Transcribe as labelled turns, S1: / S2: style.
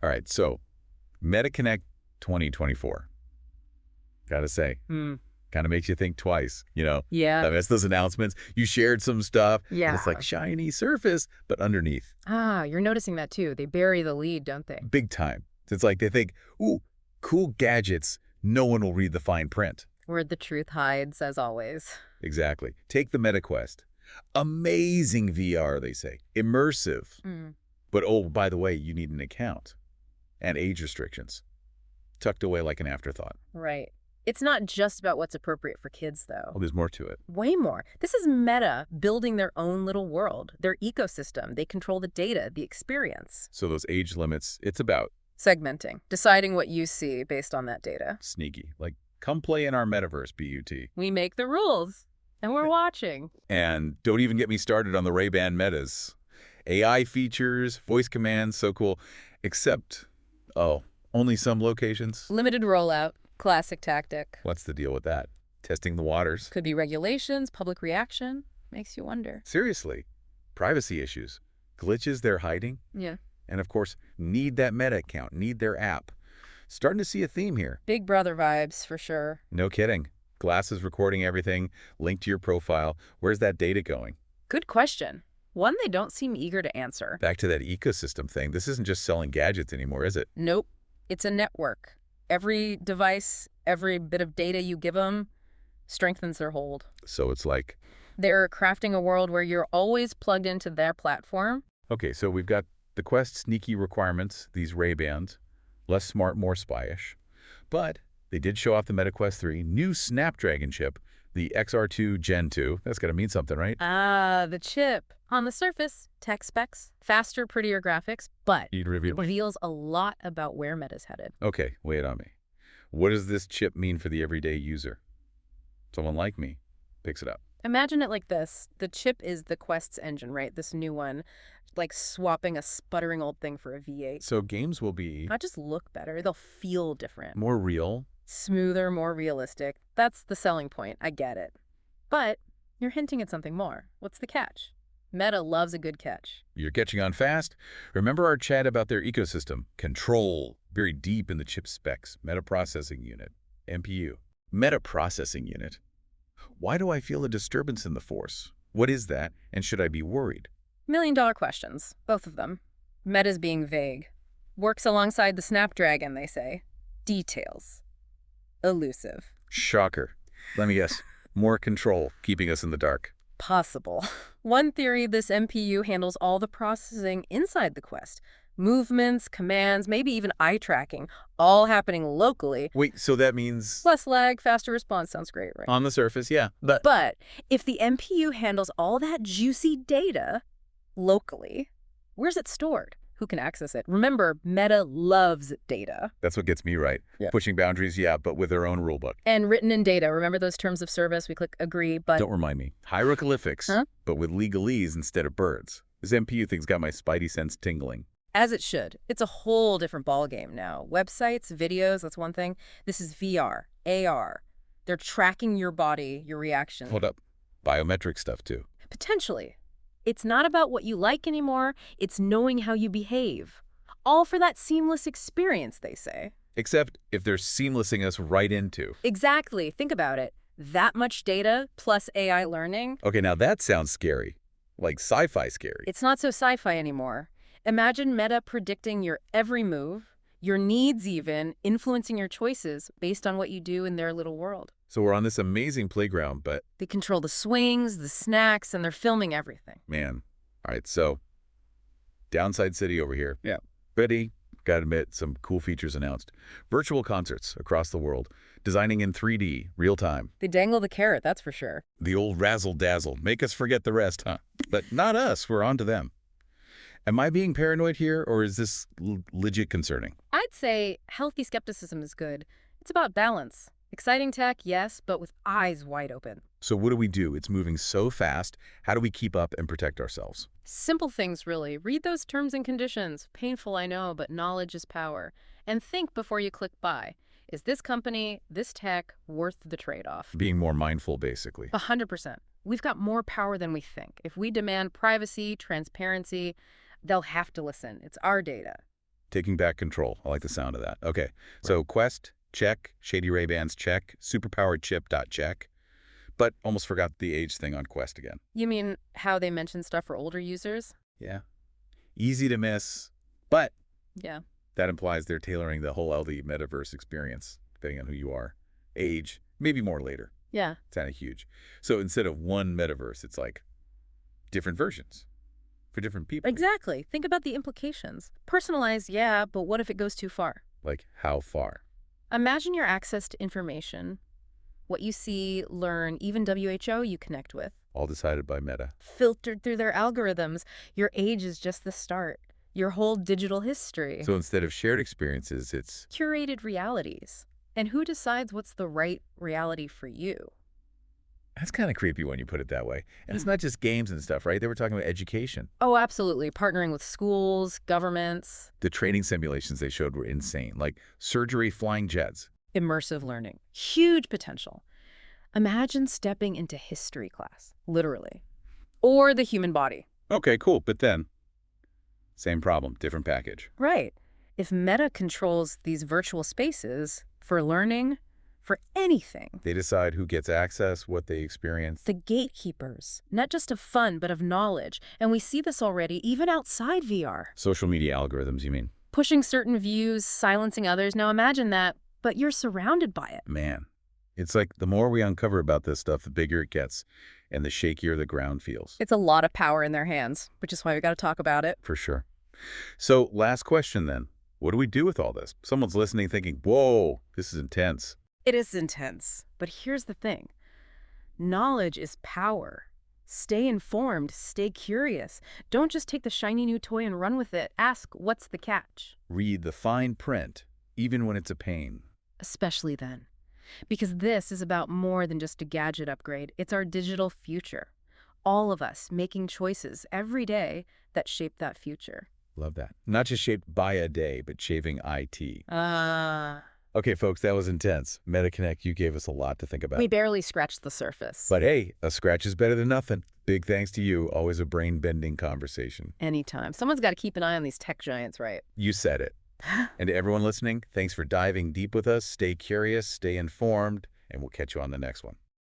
S1: All right, so MetaConnect 2024. Gotta say, kind of makes you think twice, you know?
S2: Yeah.
S1: That's those announcements. You shared some stuff,
S2: Yeah.
S1: and it's like shiny surface, but underneath.
S2: Ah, you're noticing that too. They bury the lead, don't they?
S1: Big time. It's like they think, ooh, cool gadgets. No one will read the fine print.
S2: Where the truth hides, as always.
S1: Exactly. Take the MetaQuest. Amazing VR, they say. Immersive. But oh, by the way, you need an account. And age restrictions. Tucked away like an afterthought.
S2: Right. It's not just about what's appropriate for kids, though.
S1: Oh, there's more to it.
S2: Way more. This is Meta building their own little world, their ecosystem. They control the data, the experience.
S1: So those age limits, it's about
S2: segmenting, deciding what you see based on that data.
S1: Sneaky. Like, come play in our metaverse, BUT.
S2: We make the rules, and we're watching.
S1: And don't even get me started on the Ray-Ban metas. AI features, voice commands, so cool. Except, oh, only some locations?
S2: Limited rollout. Classic tactic.
S1: What's the deal with that? Testing the waters?
S2: Could be regulations, public reaction. Makes you wonder.
S1: Seriously. Privacy issues. Glitches they're hiding?
S2: Yeah.
S1: And of course, need that Meta account, need their app. Starting to see a theme here.
S2: Big Brother vibes, for sure.
S1: No kidding. Glasses recording everything, linked to your profile. Where's that data going?
S2: Good question. One they don't seem eager to answer.
S1: Back to that ecosystem thing. This isn't just selling gadgets anymore, is it?
S2: Nope. It's a network. Every device, every bit of data you give them strengthens their hold.
S1: So it's like
S2: they're crafting a world where you're always plugged into their platform.
S1: Okay, so we've got the Quest sneaky requirements, these Ray-Bans. Less smart, more spyish. But they did show off the MetaQuest 3 new Snapdragon chip, the XR2 Gen 2. That's got to mean something, right?
S2: Ah, the chip. On the surface, tech specs, faster, prettier graphics, but it reveals a lot about where Meta's headed.
S1: Okay, wait on me. What does this chip mean for the everyday user? Someone like me picks it up.
S2: Imagine it like this. The chip is the Quest's engine, right? This new one, like swapping a sputtering old thing for a V8.
S1: So games will be
S2: not just look better, they'll feel different.
S1: More real?
S2: Smoother, more realistic. That's the selling point. I get it. But you're hinting at something more. What's the catch? Meta loves a good catch.
S1: You're catching on fast? Remember our chat about their ecosystem? Control, buried deep in the chip specs. Meta Processing Unit, MPU. Meta Processing Unit. Why do I feel a disturbance in the force? What is that, and should I be worried?
S2: $1 million questions, both of them. Meta's being vague. Works alongside the Snapdragon, they say. Details. Elusive.
S1: Shocker. Let me guess. More control, keeping us in the dark.
S2: Possible. One theory, this MPU handles all the processing inside the Quest. Movements, commands, maybe even eye tracking, all happening locally.
S1: Wait, so that means
S2: less lag, faster response. Sounds great, right?
S1: On the surface, yeah.
S2: But if the MPU handles all that juicy data locally, where's it stored? Who can access it? Remember, Meta loves data.
S1: That's what gets me right.
S2: Yeah.
S1: Pushing boundaries, yeah, but with their own rulebook.
S2: And written in data. Remember those terms of service? We click agree, but
S1: Don't remind me. Hieroglyphics, but with legalese instead of birds. This MPU thing's got my spidey sense tingling.
S2: As it should. It's a whole different ballgame now. Websites, videos, that's one thing. This is VR, AR. They're tracking your body, your reactions.
S1: Hold up. Biometric stuff, too.
S2: Potentially. It's not about what you like anymore. It's knowing how you behave. All for that seamless experience, they say.
S1: Except if they're seamlessing us right into.
S2: Exactly. Think about it. That much data plus AI learning.
S1: Okay, now that sounds scary. Like sci-fi scary.
S2: It's not so sci-fi anymore. Imagine Meta predicting your every move, your needs even, influencing your choices based on what you do in their little world.
S1: So we're on this amazing playground, but
S2: they control the swings, the snacks, and they're filming everything.
S1: Man. All right, so Downside City over here.
S2: Yeah.
S1: Ready? Gotta admit, some cool features announced. Virtual concerts across the world. Designing in 3D, real time.
S2: They dangle the carrot, that's for sure.
S1: The old razzle-dazzle. Make us forget the rest, huh? But not us. We're on to them. Am I being paranoid here, or is this legit concerning?
S2: I'd say healthy skepticism is good. It's about balance. Exciting tech, yes, but with eyes wide open.
S1: So what do? It's moving so fast. How do we keep up and protect ourselves?
S2: Simple things, really. Read those terms and conditions. Painful, I know, but knowledge is power. And think before you click buy. Is this company, this tech, worth the trade-off?
S1: Being more mindful, basically.
S2: 100%. We've got more power than we think. If we demand privacy, transparency, they'll have to listen. It's our data.
S1: Taking back control. I like the sound of that. Okay, so Quest, check. Shady Ray-Bans, check. Superpowered chip, check. But almost forgot the age thing on Quest again.
S2: You mean how they mention stuff for older users?
S1: Yeah. Easy to miss, but
S2: Yeah.
S1: that implies they're tailoring the whole LD metaverse experience, depending on who you are. Age, maybe more later.
S2: Yeah.
S1: It's kind of huge. So instead of one metaverse, it's like different versions for different people.
S2: Exactly. Think about the implications. Personalized, yeah, but what if it goes too far?
S1: Like how far?
S2: Imagine your access to information, what you see, learn, even WHO you connect with,
S1: All decided by Meta.
S2: filtered through their algorithms. Your age is just the start. Your whole digital history.
S1: So instead of shared experiences, it's...
S2: Curated realities. And who decides what's the right reality for you?
S1: That's kind of creepy when you put it that way. And it's not just games and stuff, right? They were talking about education.
S2: Oh, absolutely. Partnering with schools, governments.
S1: The training simulations they showed were insane, like surgery, flying jets.
S2: Immersive learning. Huge potential. Imagine stepping into history class, literally. Or the human body.
S1: Okay, cool. But then, same problem, different package.
S2: Right. If Meta controls these virtual spaces for learning, for anything,
S1: They decide who gets access, what they experience.
S2: the gatekeepers, not just of fun, but of knowledge. And we see this already, even outside VR.
S1: Social media algorithms, you mean?
S2: Pushing certain views, silencing others. Now imagine that, but you're surrounded by it.
S1: Man, it's like the more we uncover about this stuff, the bigger it gets and the shakier the ground feels.
S2: It's a lot of power in their hands, which is why we got to talk about it.
S1: For sure. So last question then. What do we do with all this? Someone's listening thinking, whoa, this is intense.
S2: It is intense, but here's the thing. Knowledge is power. Stay informed, stay curious. Don't just take the shiny new toy and run with it. Ask, what's the catch?
S1: Read the fine print, even when it's a pain.
S2: Especially then. Because this is about more than just a gadget upgrade. It's our digital future. All of us making choices every day that shape that future.
S1: Love that. Not just shaped by a day, but shaping IT.
S2: Ah.
S1: Okay, folks, that was intense. MetaConnect, you gave us a lot to think about.
S2: We barely scratched the surface.
S1: But hey, a scratch is better than nothing. Big thanks to you. Always a brain-bending conversation.
S2: Anytime. Someone's got to keep an eye on these tech giants, right?
S1: You said it. And to everyone listening, thanks for diving deep with us. Stay curious, stay informed, and we'll catch you on the next one.